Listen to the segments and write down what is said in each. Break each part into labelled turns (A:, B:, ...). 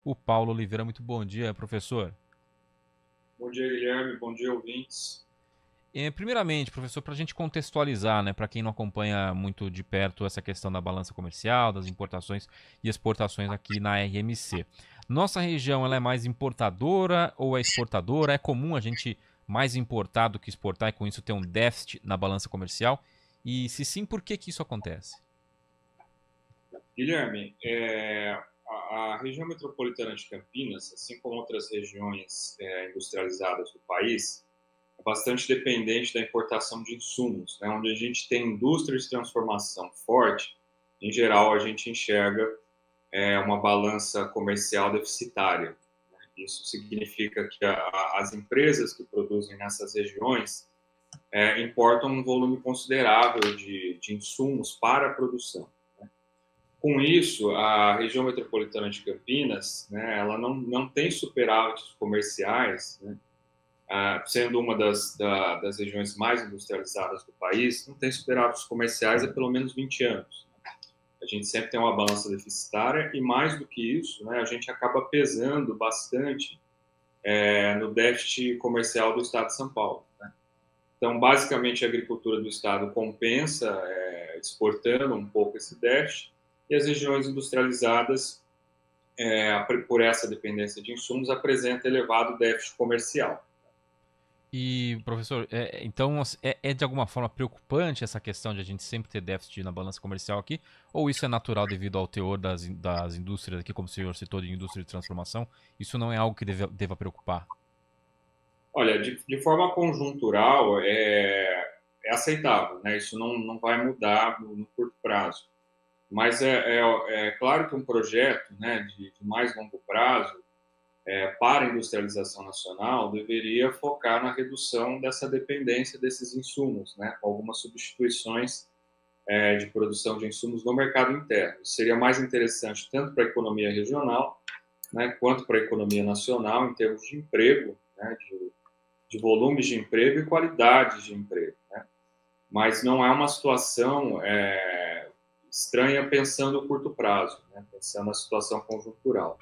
A: O Paulo Oliveira, muito bom dia, professor.
B: Bom dia, Guilherme. Bom dia, ouvintes.
A: Primeiramente, professor, para a gente contextualizar, né, para quem não acompanha muito de perto essa questão da balança comercial, das importações e exportações aqui na RMC. Nossa região ela é mais importadora ou é exportadora? É comum a gente mais importar do que exportar e com isso ter um déficit na balança comercial? E se sim, por que que isso acontece?
B: Guilherme, a região metropolitana de Campinas, assim como outras regiões industrializadas do país, é bastante dependente da importação de insumos, né? Onde a gente tem indústria de transformação forte, em geral a gente enxerga uma balança comercial deficitária. Isso significa que as empresas que produzem nessas regiões importam um volume considerável de insumos para a produção. Com isso, a região metropolitana de Campinas, né, ela não tem superávites comerciais, né, sendo uma das regiões mais industrializadas do país, não tem superávites comerciais há pelo menos 20 anos. A gente sempre tem uma balança deficitária e, mais do que isso, né, a gente acaba pesando bastante no déficit comercial do Estado de São Paulo. Né? Então, basicamente, a agricultura do Estado compensa exportando um pouco esse déficit e as regiões industrializadas por essa dependência de insumos, apresenta elevado déficit comercial.
A: E, professor, então é de alguma forma preocupante essa questão de a gente sempre ter déficit na balança comercial aqui? Ou isso é natural devido ao teor das indústrias aqui, como o senhor citou, de indústria de transformação? Isso não é algo que deva preocupar?
B: Olha, de forma conjuntural, é aceitável, né? Isso não vai mudar no curto prazo. Mas é claro que um projeto, né, de mais longo prazo para a industrialização nacional deveria focar na redução dessa dependência desses insumos, né, com algumas substituições de produção de insumos no mercado interno. Isso seria mais interessante tanto para a economia regional, né, quanto para a economia nacional, em termos de emprego, né, de volumes de emprego e qualidade de emprego. Né? Mas não é uma situação estranha pensando o curto prazo, né, pensando a situação conjuntural.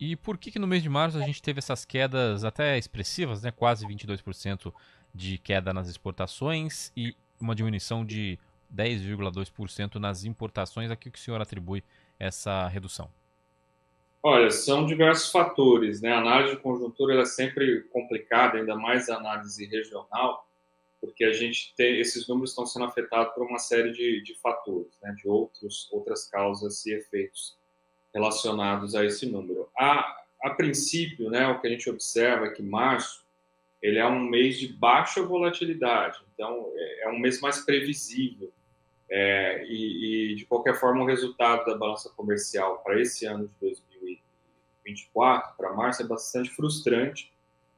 A: E por que que no mês de março a gente teve essas quedas até expressivas, né? Quase 22% de queda nas exportações e uma diminuição de 10,2% nas importações. A que o senhor atribui essa redução?
B: Olha, são diversos fatores, né? A análise de conjuntura é sempre complicada, ainda mais a análise regional, porque a gente tem esses números estão sendo afetados por uma série de fatores, né? De outras causas e efeitos relacionados a esse número. A princípio, né? O que a gente observa é que março ele é um mês de baixa volatilidade, então é um mês mais previsível. De qualquer forma, o resultado da balança comercial para esse ano de 2024, para março, é bastante frustrante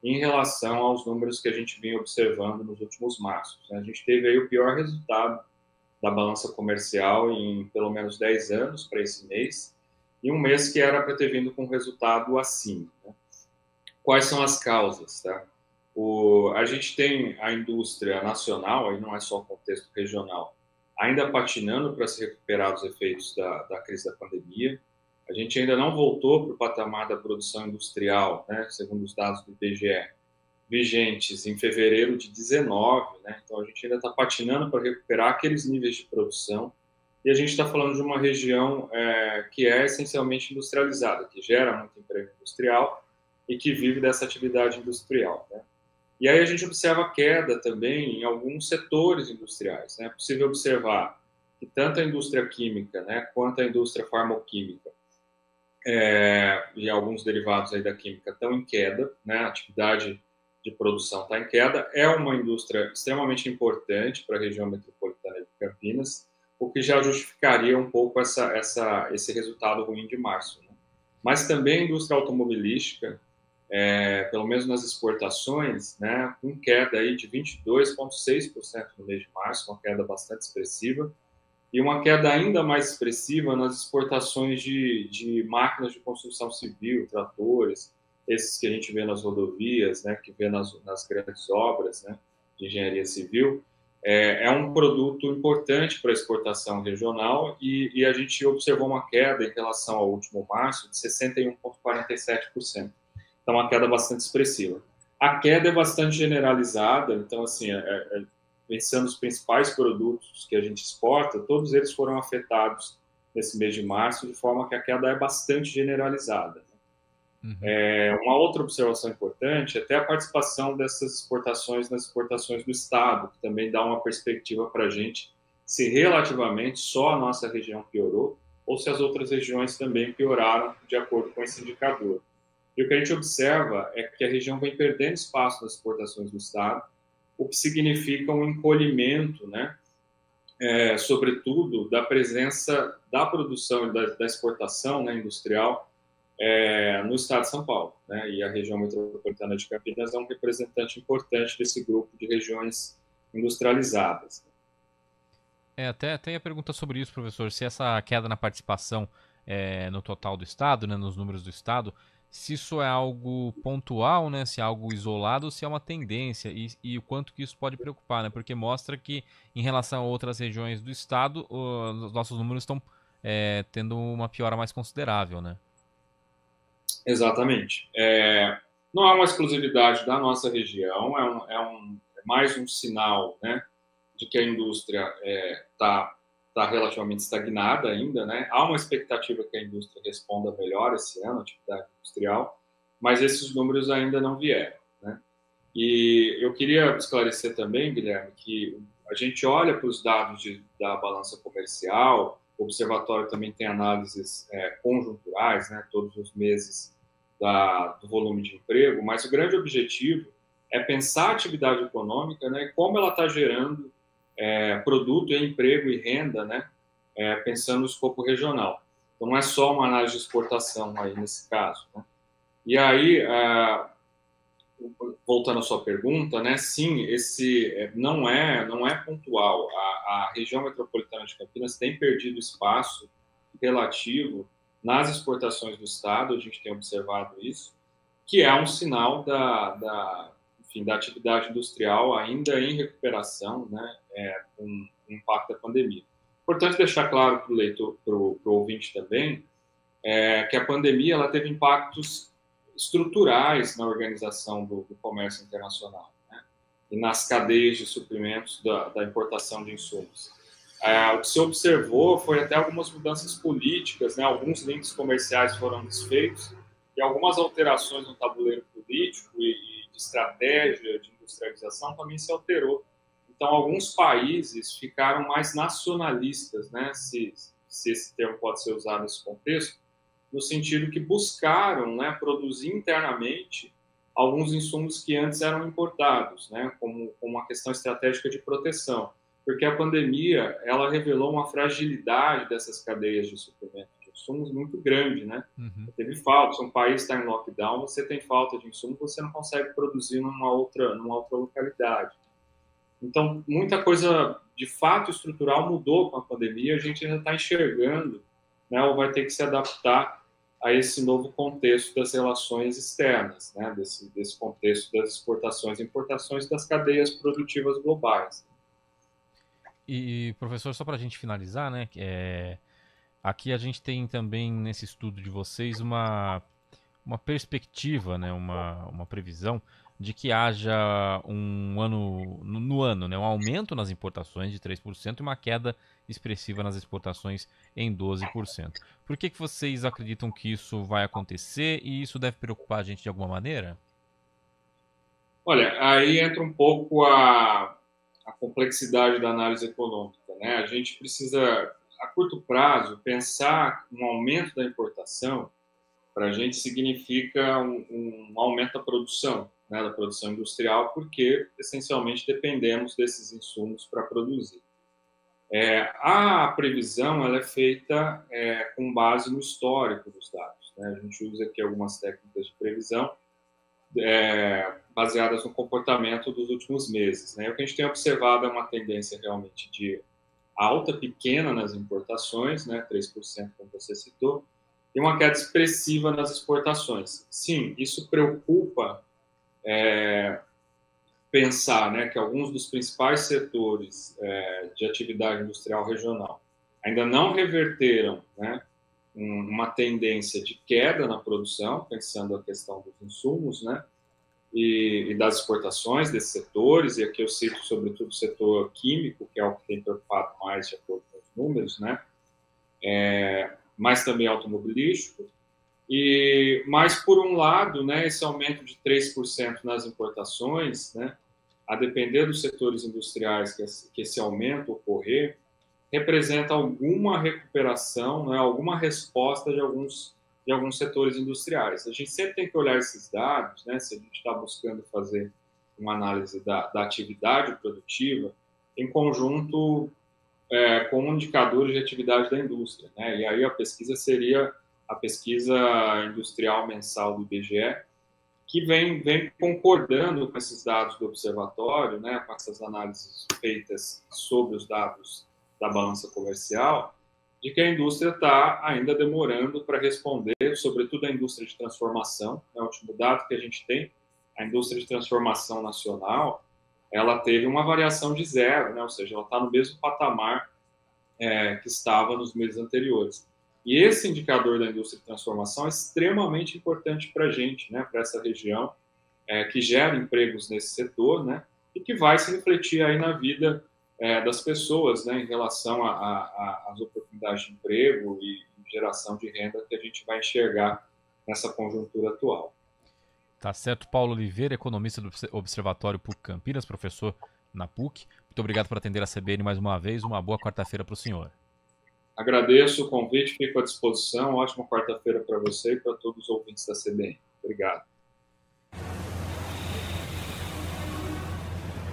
B: em relação aos números que a gente vinha observando nos últimos marços. Né? A gente teve aí o pior resultado da balança comercial em pelo menos 10 anos para esse mês, e um mês que era para ter vindo com um resultado acima. Né? Quais são as causas? Tá? A gente tem a indústria nacional, aí não é só o contexto regional, ainda patinando para se recuperar dos efeitos da crise da pandemia. A gente ainda não voltou para o patamar da produção industrial, né, segundo os dados do IBGE, vigentes em fevereiro de 19, né? Então a gente ainda está patinando para recuperar aqueles níveis de produção. E a gente está falando de uma região que é essencialmente industrializada, que gera muito emprego industrial e que vive dessa atividade industrial. Né? E aí a gente observa queda também em alguns setores industriais. Né? É possível observar que tanto a indústria química, né, quanto a indústria farmacêutica e alguns derivados aí da química estão em queda, né? A atividade de produção está em queda. É uma indústria extremamente importante para a região metropolitana de Campinas, o que já justificaria um pouco esse resultado ruim de março. Né? Mas também a indústria automobilística, pelo menos nas exportações, né, com queda aí de 22,6% no mês de março, uma queda bastante expressiva, e uma queda ainda mais expressiva nas exportações de máquinas de construção civil, tratores, esses que a gente vê nas rodovias, né, que vê nas grandes obras, né, de engenharia civil, é um produto importante para a exportação regional e a gente observou uma queda em relação ao último março de 61,47%. Então, uma queda bastante expressiva. A queda é bastante generalizada, então, assim, pensando nos principais produtos que a gente exporta, todos eles foram afetados nesse mês de março, de forma que a queda é bastante generalizada. Uma outra observação importante é até a participação dessas exportações nas exportações do Estado, que também dá uma perspectiva para a gente se relativamente só a nossa região piorou ou se as outras regiões também pioraram de acordo com esse indicador. E o que a gente observa é que a região vem perdendo espaço nas exportações do Estado, o que significa um encolhimento, né, sobretudo da presença da produção e da exportação, né, industrial no estado de São Paulo, né? E a região metropolitana de Campinas é um representante importante desse grupo de regiões industrializadas.
A: Até ia perguntar sobre isso, professor, se essa queda na participação no total do Estado, né, nos números do Estado, se isso é algo pontual, né, se é algo isolado, ou se é uma tendência e o quanto que isso pode preocupar, né, porque mostra que em relação a outras regiões do Estado, os nossos números estão tendo uma piora mais considerável, né?
B: Exatamente. Não é uma exclusividade da nossa região, é mais um sinal, né, de que a indústria está relativamente estagnada ainda, né? Há uma expectativa que a indústria responda melhor esse ano, a atividade industrial, mas esses números ainda não vieram, né? E eu queria esclarecer também, Guilherme, que a gente olha para os dados da balança comercial, o observatório também tem análises conjunturais, né? Todos os meses do volume de emprego, mas o grande objetivo é pensar a atividade econômica, né, como ela está gerando produto, emprego e renda, né, pensando no escopo regional. Então, não é só uma análise de exportação aí nesse caso, né? E aí, voltando à sua pergunta, né, sim, esse não é pontual. A região metropolitana de Campinas tem perdido espaço relativo nas exportações do Estado, a gente tem observado isso, que é um sinal enfim, da atividade industrial ainda em recuperação, né, com o impacto da pandemia. Importante deixar claro para o leitor, para o ouvinte também, que a pandemia ela teve impactos estruturais na organização do comércio internacional, né, e nas cadeias de suprimentos da importação de insumos. O que se observou foi até algumas mudanças políticas, né? Alguns links comerciais foram desfeitos e algumas alterações no tabuleiro político e de estratégia de industrialização também se alterou. Então, alguns países ficaram mais nacionalistas, né? Se esse termo pode ser usado nesse contexto, no sentido que buscaram, né, produzir internamente alguns insumos que antes eram importados, né? Como uma questão estratégica de proteção. Porque a pandemia, ela revelou uma fragilidade dessas cadeias de suprimento de insumos muito grande, né? Teve falta, se um país está em lockdown, você tem falta de insumos, você não consegue produzir numa outra localidade. Então, muita coisa, de fato, estrutural mudou com a pandemia, a gente ainda está enxergando, né, ou vai ter que se adaptar a esse novo contexto das relações externas, né, desse contexto das exportações e importações das cadeias produtivas globais.
A: E, professor, só para a gente finalizar, né? Aqui a gente tem também nesse estudo de vocês uma perspectiva, né, uma previsão de que haja um ano, no ano, né, um aumento nas importações de 3% e uma queda expressiva nas exportações em 12%. Por que vocês acreditam que isso vai acontecer e isso deve preocupar a gente de alguma maneira?
B: Olha, aí entra um pouco a complexidade da análise econômica, né? A gente precisa, a curto prazo, pensar um aumento da importação para a gente significa um aumento da produção, né, da produção industrial, porque essencialmente dependemos desses insumos para produzir. A previsão ela é feita com base no histórico dos dados, né? A gente usa aqui algumas técnicas de previsão baseadas no comportamento dos últimos meses, né? O que a gente tem observado é uma tendência realmente de alta pequena nas importações, né, 3%, como você citou, e uma queda expressiva nas exportações. Sim, isso preocupa pensar, né, que alguns dos principais setores de atividade industrial regional ainda não reverteram, né, uma tendência de queda na produção, pensando a questão dos insumos, né, e das exportações desses setores, e aqui eu cito sobretudo o setor químico, que é o que tem preocupado mais de acordo com os números, né, mas também automobilístico. Mas, por um lado, né, esse aumento de 3% nas importações, né, a depender dos setores industriais que esse aumento ocorrer, representa alguma recuperação, né, alguma resposta de alguns setores industriais. A gente sempre tem que olhar esses dados, né, se a gente está buscando fazer uma análise da atividade produtiva em conjunto com indicadores de atividade da indústria, né? E aí a pesquisa seria a pesquisa industrial mensal do IBGE, que vem concordando com esses dados do observatório, né, com essas análises feitas sobre os dados da balança comercial, de que a indústria está ainda demorando para responder, sobretudo a indústria de transformação. É o último dado que a gente tem, a indústria de transformação nacional, ela teve uma variação de zero, né, ou seja, ela está no mesmo patamar que estava nos meses anteriores. E esse indicador da indústria de transformação é extremamente importante para a gente, né, para essa região, que gera empregos nesse setor, né, e que vai se refletir aí na vida das pessoas, né, em relação às oportunidades de emprego e geração de renda que a gente vai enxergar nessa conjuntura atual.
A: Tá certo. Paulo Oliveira, economista do Observatório PUC Campinas, professor na PUC. Muito obrigado por atender a CBN mais uma vez. Uma boa quarta-feira para o senhor.
B: Agradeço o convite, fico à disposição. Ótima quarta-feira para você e para todos os ouvintes da CBN. Obrigado.